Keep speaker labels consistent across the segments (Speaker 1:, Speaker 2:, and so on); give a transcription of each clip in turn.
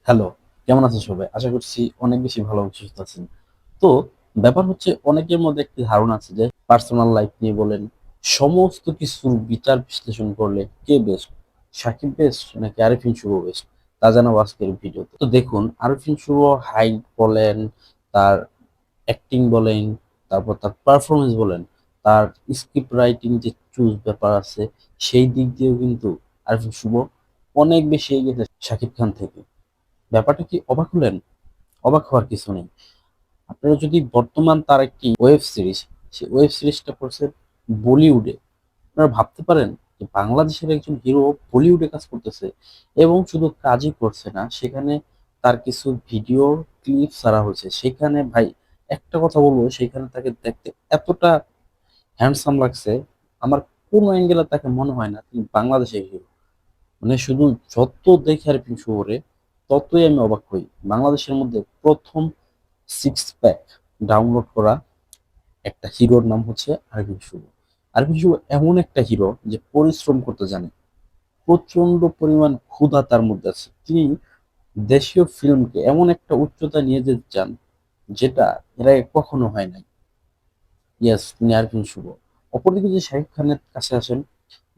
Speaker 1: Hello, কেমন আছেন সবাই? আশা করছি অনেক বেশি ভালো এবং সুস্থ আছেন। তো ব্যাপার হচ্ছে অনেকের মধ্যে একটি ধারণা আছে যে পার্সোনাল লাইফ নিয়ে বলেন, সমস্ত কিছুর বিচার বিশ্লেষণ করলে কে বেস্ট? সাকিব বেস্ট নাকি আরিফিন শুভ বেস্ট? তা জানাবো আজকের ভিডিওতে। তো দেখুন আরিফিন শুভ হাইট বলেন, তার অ্যাক্টিং বলেন, তারপর তার পারফরম্যান্স বলেন, তার স্ক্রিপ্ট রাইটিং যে চুজ ব্যাপার আছে সেই দিক দিয়েও কিন্তু আরিফিন শুভ অনেক বেশি এগিয়ে গেছে শাকিব খান থেকে। ব্যাপারটা কি অবাক হলেন? অবাক হওয়ার কিছু নেই। আপনারা যদি বর্তমান তার একটি ওয়েব সিরিজ, সেই ওয়েব সিরিজটা করছে বলিউডে। আপনারা ভাবতে পারেন যে বাংলাদেশের একজন হিরো বলিউডে কাজ করতেছে এবং শুধু কাজই করছে না, সেখানে তার কিছু ভিডিও ক্লিপ ছাড়া হয়েছে। সেখানে ভাই একটা কথা বলবো, সেখানে তাকে দেখতে এতটা হ্যান্ডসাম লাগছে, আমার কোনো অ্যাঙ্গেলে তাকে মনে হয় না তিনি বাংলাদেশের হিরো। মানে শুধু যত দেখি আর কি শহরে, ততই আমি অবাক হই। বাংলাদেশের মধ্যে প্রথম সিক্স প্যাক ডাউনলোড করা একটা হিরোর নাম হচ্ছে আরবিন শুভ। আরবিন শুভ এমন একটা হিরো যে পরিশ্রম করতে জানে, প্রচন্ড পরিমাণ ক্ষুধা তার মধ্যে আছে। তিনি দেশীয় ফিল্মকে এমন একটা উচ্চতা নিয়ে যেতে চান যেটা এর আগে কখনো হয় নাই। ইয়েস, তিনি আরবিন শুভ। অপরদিকে যে শাহিদ খানের কাছে আসেন,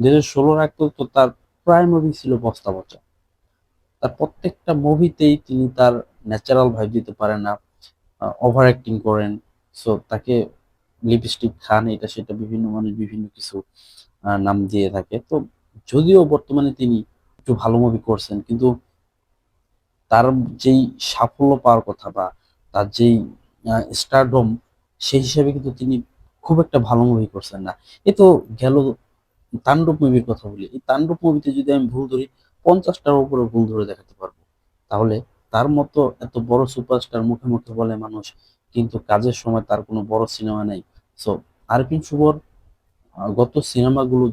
Speaker 1: 2016 আগ পর্যন্ত তার প্রায় মুভি ছিল বস্তা পচা। তার প্রত্যেকটা মুভিতেই তিনি তার ন্যাচারাল ভাইব দিতে পারেন না, ওভার অ্যাক্টিং করেন। সো তাকে লিপস্টিক খান, এটা সেটা বিভিন্ন মানুষ বিভিন্ন কিছু নাম দিয়ে থাকে। তো যদিও বর্তমানে তিনি একটু ভালো মুভি করছেন, কিন্তু তার যেই সাফল্য পাওয়ার কথা বা তার যেই স্টারডম, সেই হিসাবে কিন্তু তিনি খুব একটা ভালো মুভি করছেন না। এ তো গেল তাণ্ডব মুভির কথা বলি। এই তাণ্ডব মুভিতে যদি আমি ভুল ধরি, 50টার উপরে ভুল ধরে দেখাতে পারবো। তাহলে তার মতো এত বড় সুপারস্টার মুখে মুখে বলে মানুষ, কিন্তু কাজের সময় তার কোনো বড় সিনেমা নেই। সো আরপিন শুভর গত সিনেমাগুলো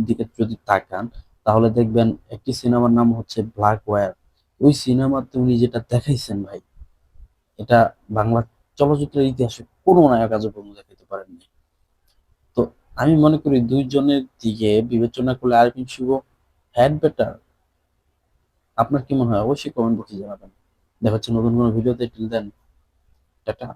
Speaker 1: দিকে যদি তাকান, তাহলে দেখবেন একটি সিনেমার নাম হচ্ছে ব্ল্যাক ওয়্যার। ওই সিনেমাতে উনি যেটা দেখাইছেন ভাই, এটা বাংলা চলচ্চিত্রের ইতিহাসে কোনো নায়ক আজও পর্যন্ত দেখাইতে পারেননি। তো আমি মনে করি দুইজনের দিকে বিবেচনা করলে আরপিন শুভ হ্যাড বেটার। আপনার কি মনে হয়? অবশ্যই কমেন্ট বক্সে জানাবেন। দেখা হচ্ছে নতুন কোনো ভিডিওতে। Till then, tata.